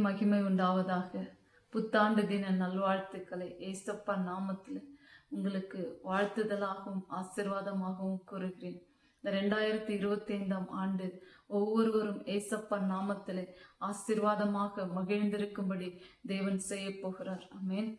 மகிமை உண்டாவதாக. புத்தாண்டு தின நல்வாழ்த்துக்களை ஏசப்பா நாமத்தில் உங்களுக்கு வாழ்த்துதலாகவும் ஆசீர்வாதமாகவும் கூறுகிறேன். இந்த 2025ஆம் ஆண்டு ஒவ்வொருவரும் ஏசப்பா நாமத்தில் ஆசீர்வாதமாக மகிழ்ந்திருக்கும்படி தேவன் செய்ய போகிறார். ஆமென்.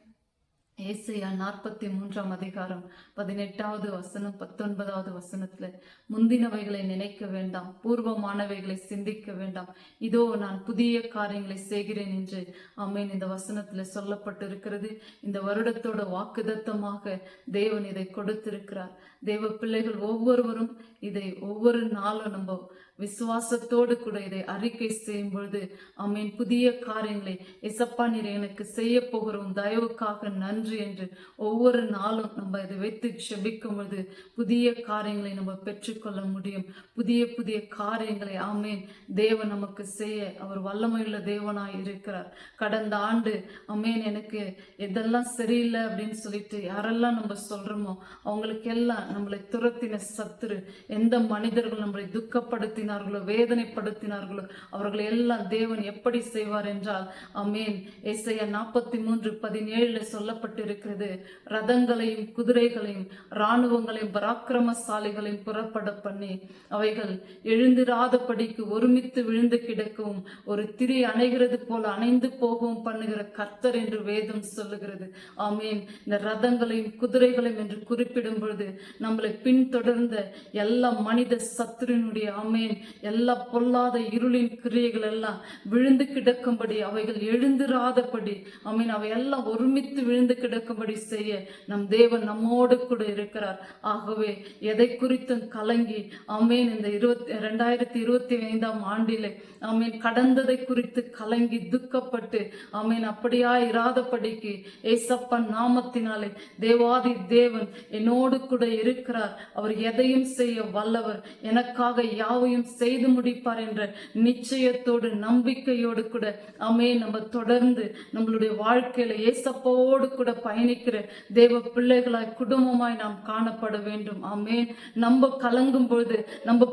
ஏசாயா 43ஆம் அதிகாரம் 18வது வசனம் 19வது வசனத்துல, முந்தினவைகளை நினைக்க வேண்டாம், பூர்வமானவைகளை சிந்திக்க வேண்டாம், இதோ நான் புதிய காரியங்களை செய்கிறேன் என்று ஆமென் இந்த வசனத்துல சொல்லப்பட்டிருக்கிறது. இந்த வருடத்தோட வாக்குதத்தமாக தேவன் இதை கொடுத்திருக்கிறார். தேவ பிள்ளைகள் ஒவ்வொருவரும் இதை ஒவ்வொரு நாளும் நம்ம விசுவாசத்தோடு கூட இதை அறிக்கை செய்யும் பொழுது ஆமென் புதிய காரியங்களை எசப்பா நீர் எனக்கு செய்ய போகிறோம், தயவுக்காக நன்றி என்று ஒவ்வொரு நாளும் நம்ம இதை வைத்து செபிக்கும் பொழுது புதிய காரியங்களை நம்ம பெற்றுக்கொள்ள முடியும். புதிய புதிய காரியங்களை ஆமென் தேவன் நமக்கு செய்ய அவர் வல்லமையுள்ள தேவனாய் இருக்கிறார். கடந்த ஆண்டு ஆமென் எனக்கு எதெல்லாம் சரியில்லை அப்படின்னு சொல்லிட்டு யாரெல்லாம் நம்ம சொல்றோமோ அவங்களுக்கெல்லாம் நம்மளை துரத்தின சத்துரு, எந்த மனிதர்கள் நம்மளை துக்கப்படுத்தினார்களோ வேதனைப்படுத்தினார்களோ அவர்களை எல்லாம் தேவன் எப்படி செய்வார் என்றால் ஆமென் ஏசாயா 43:17 சொல்லப்பட்டிருக்கிறது, ரதங்களையும் குதிரைகளையும் இராணுவங்களையும் பராக்கிரமசாலிகளையும் புறப்பட பண்ணி அவைகள் எழுந்திராதபடிக்கு ஒருமித்து விழுந்து கிடக்கவும் ஒரு திரி அணைகிறது போல அணைந்து போகவும் பண்ணுகிற கர்த்தர் என்று வேதம் சொல்லுகிறது. ஆமென். இந்த ரதங்களையும் குதிரைகளையும் என்று குறிப்பிடும் பொழுது நம்மளை பின்தொடர்ந்த எல்லா மனித சத்துருனுடைய ஆமென் எல்லா பொல்லாத இருளின் கிரியைகள் எல்லாம் விழுந்து கிடக்கும்படி அவைகள் எழுந்திராதபடி ஆமென் அவை எல்லாம் ஒருமித்து விழுந்து கிடக்கும்படி செய்ய நம் தேவன் நம்மோடு கூட இருக்கிறார். ஆகவே எதை குறித்தும் கலங்கி ஆமென் இந்த 2025ஆம் ஆண்டிலே ஆமென் கடந்ததை குறித்து கலங்கி துக்கப்பட்டு ஆமென் அப்படியா இராதபடிக்கு ஏசப்பா நாமத்தினாலே தேவாதி தேவன் என்னோடு கூட இருக்கிறார், அவர் எதையும் செய்ய வல்லவர், எனக்காக யாவையும் செய்து முடிப்பார் என்ற நிச்சயத்தோடு நம்பிக்கையோடு கூட ஆமென் நம்ம தொடர்ந்து நம்மளுடைய வாழ்க்கையில ஏசப்பாவோடு கூட பயணிக்கிற தேவ பிள்ளைகளாய் குடும்பமாய் நாம் காணப்பட வேண்டும். ஆமென். நம்ம கலங்கும் பொழுது நம்ம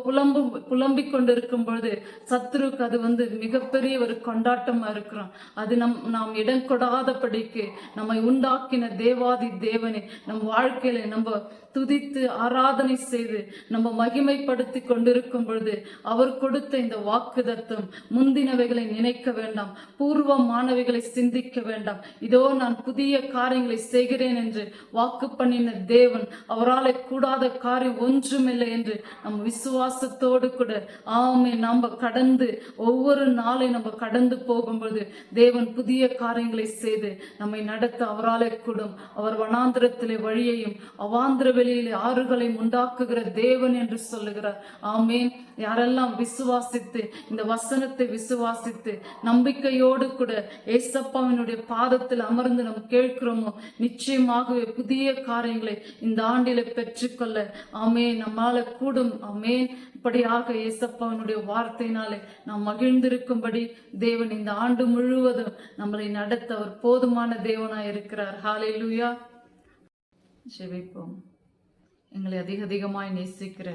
புலம்பிக் கொண்டிருக்கும் பொழுது சத்ருக்கு அது மிகப்பெரிய ஒரு கொண்டாட்டமா இருக்கிறோம். அது நாம் இடம் கொடாதபடிக்கு நம்மை உண்டாக்கின தேவாதி தேவனை நம் வாழ்க்கையில நம்ம துதித்து ஆராதனை செய்து நம்ம மகிமைப்படுத்தி கொண்டிருக்கும் பொழுது அவர் கொடுத்த இந்த வாக்குதத்தம், முந்தினவைகளை நினைக்க வேண்டாம், பூர்வமானவைகளை சிந்திக்க வேண்டாம், இதோ நான் புதிய காரியங்களை செய்கிறேன் என்று வாக்கு பண்ணின தேவன், அவரால் கூடாத காரியம் ஒன்றுமில்லை என்று நம் விசுவாசத்தோடு கூட ஆமே நம்ம கடந்து ஒவ்வொரு நாளை நம்ம கடந்து போகும்போது தேவன் புதிய காரியங்களை செய்து நம்மை நடத்த அவராலே கூடும். அவர் வனாந்திரத்திலே வழியையும் அவாந்திர வெளியிலே ஆறுகளையும் உண்டாக்குகிற தேவன் என்று சொல்லுகிறார். ஆமேன். யாரெல்லாம் விசுவாசித்து இந்த வசனத்தை விசுவாசித்து நம்பிக்கையோடு கூட ஏசப்பாவினுடைய பாதத்தில் அமர்ந்து நம்ம கேட்கிறோமோ நிச்சயமாகவே புதிய காரியங்களை இந்த ஆண்டில பெற்றுக்கொள்ள ஆமேன் நம்மால கூடும். ஆமேன். இப்படியாக ஏசப்பாவினுடைய வார்த்தையினாலே நாம் மகிழ்ந்திருக்கும்படி தேவன் இந்த ஆண்டு முழுவதும் நம்மளை நடத்த அவர் போதுமான தேவனாய் இருக்கிறார். ஹல்லேலூயா. ஜெபிப்போம். எங்களை அதிகமாய் நேசிக்கிற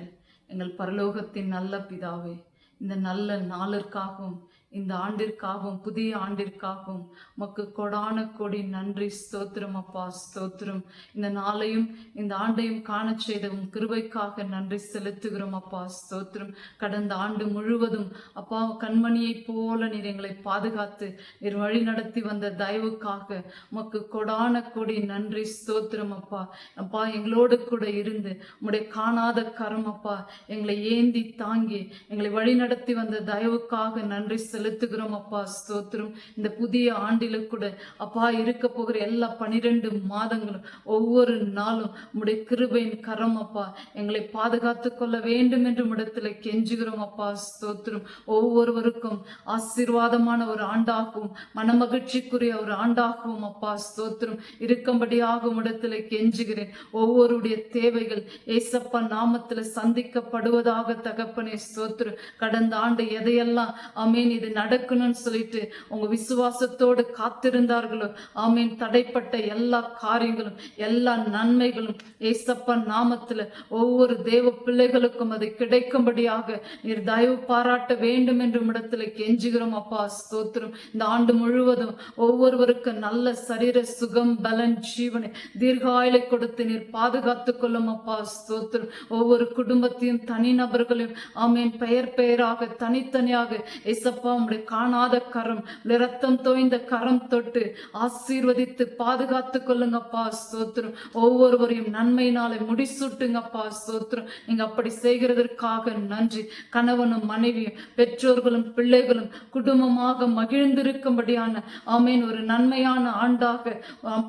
எங்கள் பரலோகத்தின் நல்ல பிதாவே, இந்த நல்ல நாளிற்காகவும் இந்த ஆண்டிற்காகவும் புதிய ஆண்டிற்காகவும் உமக்கு கொடான கொடி நன்றி. ஸ்தோத்திரம் அப்பா, ஸ்தோத்திரம். இந்த நாளையும் இந்த ஆண்டையும் காண செய்த உம் கிருபைக்காக நன்றி செலுத்துகிறோம் அப்பா, ஸ்தோத்திரம். கடந்த ஆண்டு முழுவதும் அப்பா கண்மணியை போல நீர் எங்களை பாதுகாத்து நீர் வழி நடத்தி வந்த தயவுக்காக உமக்கு கொடான கொடி நன்றி, ஸ்தோத்திரம் அப்பா. அப்பா எங்களோடு கூட இருந்து உம்முடைய காணாத கரம் அப்பா எங்களை ஏந்தி தாங்கி எங்களை வழி நடத்தி வந்த தயவுக்காக நன்றி செலுத்துகிறோம் அப்பா, ஸ்தோத்திரம். இந்த புதிய ஆண்டில கூட அப்பா இருக்க போகிற எல்லா 12 மாதங்களும் ஒவ்வொரு நாளும் உம்முடைய கிருபையின் கரம் அப்பா எங்களை பாதுகாத்து கொள்ள வேண்டும் என்று இடத்துல கெஞ்சுகிறோம் அப்பா, ஸ்தோத்திரம். ஒவ்வொருவருக்கும் ஆசீர்வாதமான ஒரு ஆண்டாகவும் மனமகிழ்ச்சிக்குரிய ஒரு ஆண்டாகவும் அப்பா ஸ்தோத்திரம் இருக்கும்படியாக இடத்துல கெஞ்சுகிறேன். ஒவ்வொருடைய தேவைகள் ஏசப்பா நாமத்துல சந்திக்கப்படுவதாக தகப்பனே, ஸ்தோத்திரம். கடந்த ஆண்டு எதையெல்லாம் ஆமேன் இதை நடக்கணும்னு சொல்லிட்டு உங்க விசுவாசத்தோடு காத்திருந்தார்களோ, ஆமீன், தடைப்பட்ட எல்லா காரியங்களும் எல்லா நன்மைகளும் ஏசப்பா நாமத்துல ஒவ்வொரு தேவ பிள்ளைகளுக்கும் அது கிடைக்கும்படியாக நீர் தயவு பாராட்ட வேண்டும் என்று இடத்துல கெஞ்சுகிறோம் அப்பா. ஸ்தோத்திரம். இந்த ஆண்டு முழுவதும் ஒவ்வொருவருக்கு நல்ல சரீர சுகம், பலன், ஜீவனை, தீர்காயலை கொடுத்து நீர் பாதுகாத்துக் கொள்ளும் அப்பா. ஸ்தோத்திரம். ஒவ்வொரு குடும்பத்தையும் தனிநபர்களையும் ஆமீன் பெயர் பெயராக தனித்தனியாக ஏசப்பா உம்முடைய காணாத கரம், இரத்தம் தோய்ந்த கரம் தொட்டு ஆசீர்வதித்து பாதுகாத்துக் கொள்ளுங்கப்பா. ஸ்தோத்திரம். ஒவ்வொருவரையும் நன்மையினாலே முடிசூட்டுங்கப்பா. ஸ்தோத்திரம். நீங்க அப்படி செய்கிறதற்காக நன்றி. கணவனும் மனைவியும் பெற்றோர்களும் பிள்ளைகளும் குடும்பமாக மகிழ்ந்திருக்கும்படியான ஆமீன் ஒரு நன்மையான ஆண்டாக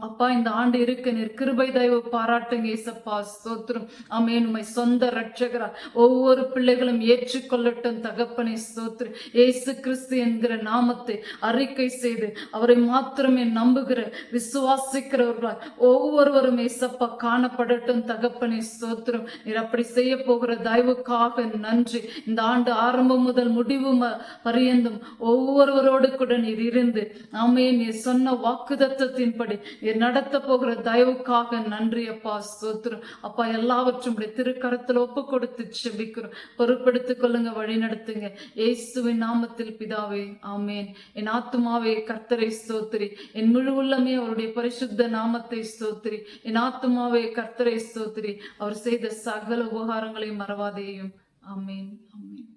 அப்பா இந்த ஆண்டு இருக்க நீர் கிருபை தயவு பாராட்டுங்க ஏசப்பா. ஸ்தோத்திரம். ஆமீன். உம்மை சொந்த இரட்சகரா ஒவ்வொரு பிள்ளைகளும் ஏற்றுக்கொள்ளட்டும் தகப்பனே. ஸ்தோத்திரம். இயேசு கிறிஸ்து என்கிற நாமத்தை அறிக்கை செய்து அவரை மாத்திரமே நம்புகிற விசுவாசிக்கிறவர்களால் ஒவ்வொருவரும் ஏசப்பா காணப்படட்டும் தகப்பனே. ஸ்தோத்திரம். நீர் அப்படி செய்ய போகிற தயவுக்காக நன்றி. இந்த ஆண்டு ஆரம்பம் முதல் முடிவு பரியந்தும் ஒவ்வொருவரோடு கூட நீர் இருந்து ஆமென் நீர் சொன்ன வாக்குத்தத்தத்தின்படி நீர் நடத்த போகிற தயவுக்காக நன்றி அப்பா. ஸ்தோத்திரம். அப்பா எல்லாவற்றும் திருக்கரத்தில் ஒப்பு கொடுத்து செபிக்கிறோம். பொறுப்படுத்திக் கொள்ளுங்க, வழி நடத்துங்க இயேசுவின் நாமத்தில் பிதாவே, ஆமேன். என் ஆத்துமாவே கர்த்தரை ஸ்தோத்திரி, என் முழு உள்ளமே அவருடைய பரிசுத்த நாமத்தை ஸ்தோத்திரி. என் ஆத்துமாவே கர்த்தரை ஸ்தோத்திரி, அவர் செய்த சகல உபகாரங்களையும் மறவாதேயும். ஆமேன், ஆமேன்.